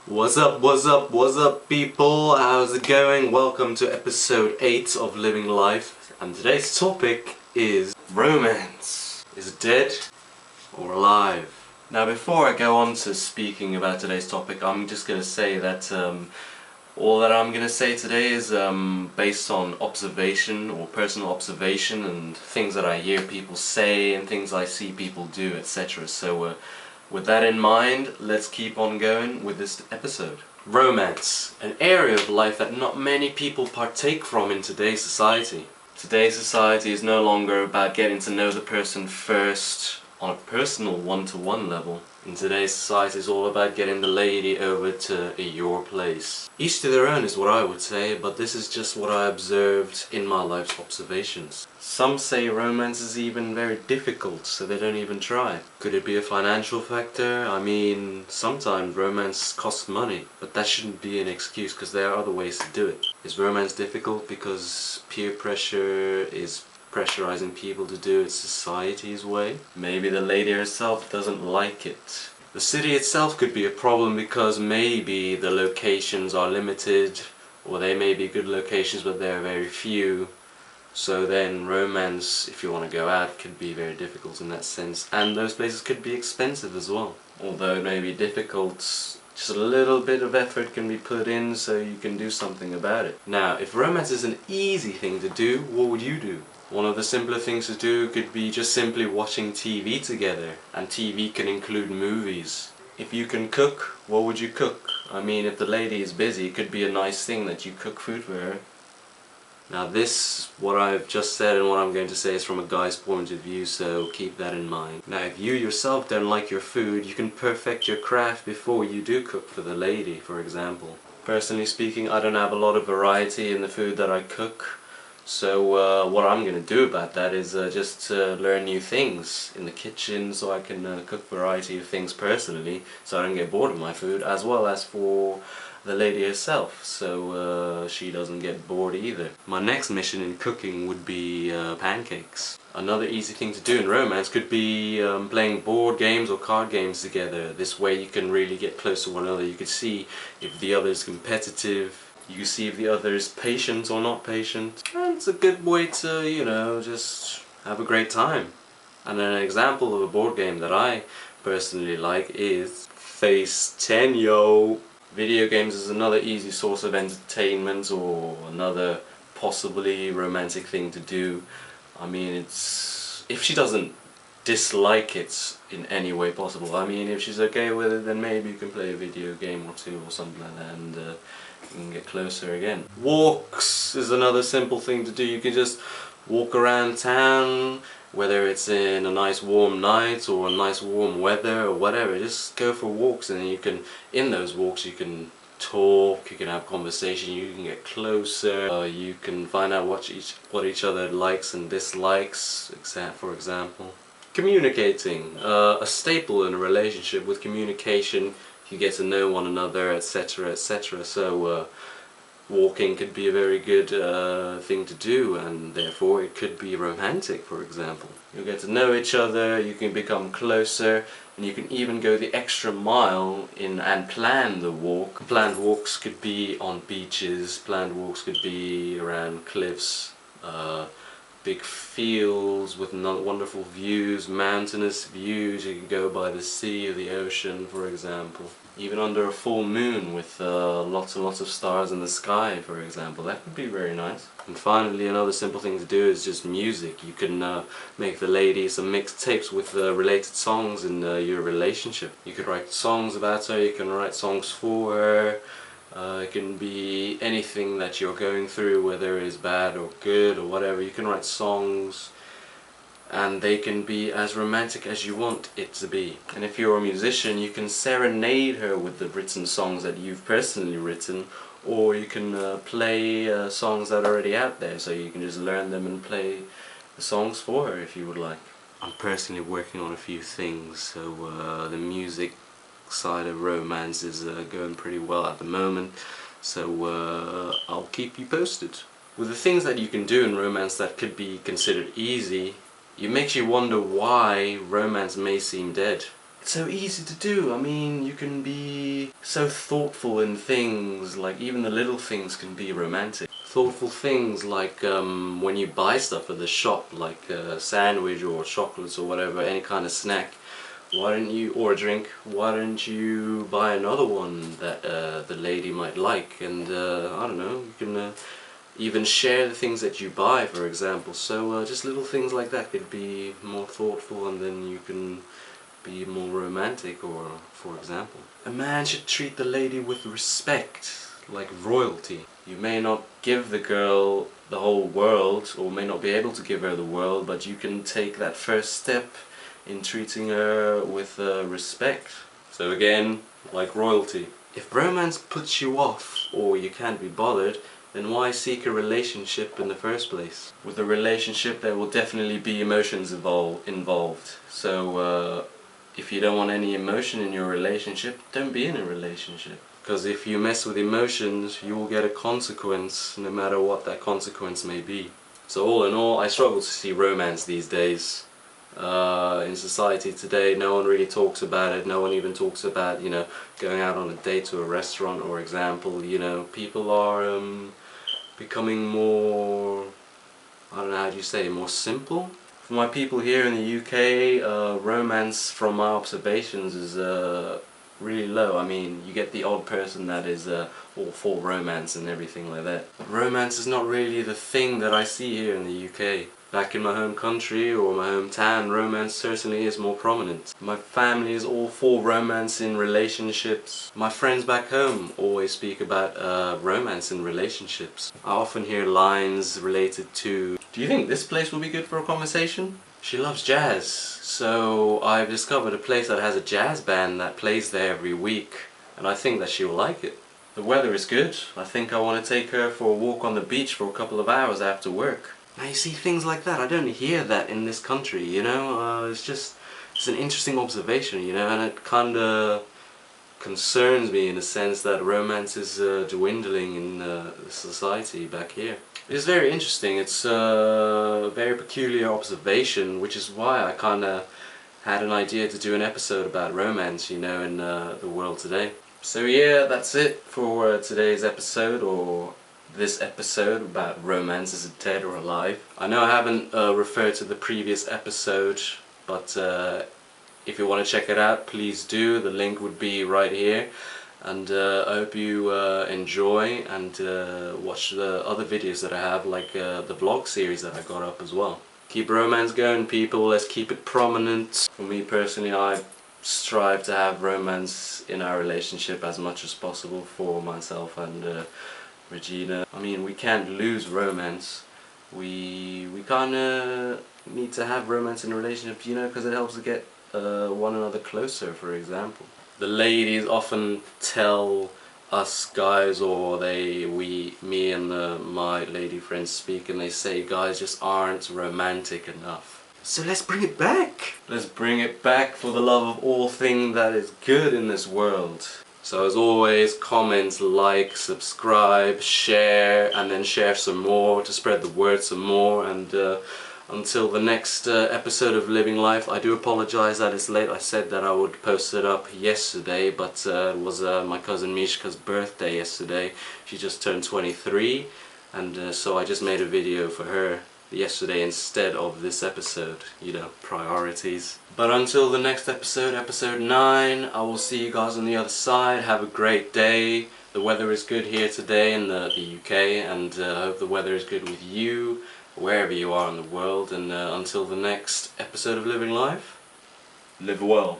What's up people? How's it going? Welcome to episode 8 of Living Life, and today's topic is romance. Is it dead or alive? Now before I go on to speaking about today's topic, I'm just going to say that all that I'm going to say today is based on observation or personal observation and things that I hear people say and things I see people do, etc. So with that in mind, let's keep on going with this episode. Romance, an area of life that not many people partake from in today's society. Today's society is no longer about getting to know the person first on a personal one-to-one level. In today's society, it's all about getting the lady over to your place. Each to their own is what I would say, but this is just what I observed in my life's observations. Some say romance is even very difficult, so they don't even try. Could it be a financial factor? I mean, sometimes romance costs money, but that shouldn't be an excuse because there are other ways to do it. Is romance difficult because peer pressure is pressurizing people to do it society's way? Maybe the lady herself doesn't like it. The city itself could be a problem because maybe the locations are limited, or they may be good locations but there are very few. So then romance, if you want to go out, could be very difficult in that sense. And those places could be expensive as well. Although it may be difficult, just a little bit of effort can be put in so you can do something about it. Now, if romance is an easy thing to do, what would you do? One of the simpler things to do could be just simply watching TV together, and TV can include movies. If you can cook, what would you cook? I mean, if the lady is busy, it could be a nice thing that you cook food for her. Now this, what I've just said and what I'm going to say is from a guy's point of view, so keep that in mind. Now if you yourself don't like your food, you can perfect your craft before you do cook for the lady, for example. Personally speaking, I don't have a lot of variety in the food that I cook. So what I'm going to do about that is just learn new things in the kitchen so I can cook a variety of things personally so I don't get bored of my food, as well as for the lady herself so she doesn't get bored either. My next mission in cooking would be pancakes. Another easy thing to do in romance could be playing board games or card games together. This way you can really get close to one another. You can see if the other is competitive. You can see if the other is patient or not patient. And it's a good way to, you know, just have a great time. And an example of a board game that I personally like is Face 10, yo! Video games is another easy source of entertainment or another possibly romantic thing to do. I mean, it's if she doesn't dislike it in any way possible. I mean, if she's okay with it, then maybe you can play a video game or two or something like that, and you can get closer again. Walks is another simple thing to do. You can just walk around town, whether it's in a nice warm night or a nice warm weather or whatever. Just go for walks, and you can, in those walks, you can talk, you can have conversation, you can get closer, you can find out what each other likes and dislikes, for example. Communicating, a staple in a relationship. With communication you get to know one another, etc, etc. So walking could be a very good thing to do, and therefore it could be romantic, for example. You'll get to know each other, you can become closer, and you can even go the extra mile and plan the walk. Planned walks could be on beaches, planned walks could be around cliffs, big fields with wonderful views, mountainous views. You can go by the sea or the ocean, for example. Even under a full moon with lots and lots of stars in the sky, for example. That could be very nice. And finally, another simple thing to do is just music. You can make the lady some mixed tapes with related songs in your relationship. You could write songs about her, you can write songs for her. It can be anything that you're going through, whether it's bad or good or whatever. You can write songs, and they can be as romantic as you want it to be. And if you're a musician, you can serenade her with the written songs that you've personally written, or you can play songs that are already out there, so you can just learn them and play the songs for her if you would like. I'm personally working on a few things, so the music side of romance is going pretty well at the moment, so I'll keep you posted. With the things that you can do in romance that could be considered easy, it makes you wonder why romance may seem dead. It's so easy to do. I mean, you can be so thoughtful in things, like even the little things can be romantic. Thoughtful things like when you buy stuff at the shop, like a sandwich or chocolates or whatever, any kind of snack. Why don't you, or a drink, why don't you buy another one that the lady might like, and I don't know, you can even share the things that you buy, for example. So just little things like that could be more thoughtful, and then you can be more romantic. Or, for example, a man should treat the lady with respect, like royalty. You may not give the girl the whole world, or may not be able to give her the world, but you can take that first step in treating her with respect. So again, like royalty. If romance puts you off, or you can't be bothered, then why seek a relationship in the first place? With a relationship there will definitely be emotions involved. So if you don't want any emotion in your relationship, don't be in a relationship. Because if you mess with emotions, you will get a consequence, no matter what that consequence may be. So all in all, I struggle to see romance these days. In society today, no one really talks about it. No one even talks about, you know, going out on a date to a restaurant, or example. You know, people are becoming more, I don't know how do you say, more simple. For my people here in the UK, romance from my observations is really low. I mean, you get the odd person that is all for romance and everything like that. But romance is not really the thing that I see here in the UK. Back in my home country or my hometown, romance certainly is more prominent. My family is all for romance in relationships. My friends back home always speak about romance in relationships. I often hear lines related to, "Do you think this place will be good for a conversation?" She loves jazz, so I've discovered a place that has a jazz band that plays there every week, and I think that she will like it. The weather is good. I think I want to take her for a walk on the beach for a couple of hours after work. Now you see, things like that, I don't hear that in this country, you know. It's an interesting observation, you know, and it kind of concerns me in the sense that romance is dwindling in society back here. It's very interesting. It's a very peculiar observation, which is why I kind of had an idea to do an episode about romance, you know, in the world today. So yeah, that's it for today's episode, or this episode about romance. Is it dead or alive? I know I haven't referred to the previous episode, but if you want to check it out, please do. The link would be right here. And I hope you enjoy and watch the other videos that I have, like the vlog series that I got up as well. Keep romance going, people. Let's keep it prominent. For me personally, I strive to have romance in our relationship as much as possible for myself and Regina. I mean, we can't lose romance. We kind of need to have romance in a relationship, you know, because it helps to get one another closer, for example. The ladies often tell us guys, or me and my lady friends speak, and they say guys just aren't romantic enough. So let's bring it back! Let's bring it back for the love of all things that is good in this world. So as always, comment, like, subscribe, share, and then share some more to spread the word some more. And until the next episode of Living Life, I do apologize that it's late. I said that I would post it up yesterday, but it was my cousin Mishka's birthday yesterday. She just turned 23, and so I just made a video for her yesterday instead of this episode. You know, priorities. But until the next episode, episode 9, I will see you guys on the other side. Have a great day. The weather is good here today in the UK, and I hope the weather is good with you, wherever you are in the world. And until the next episode of Living Life, live well.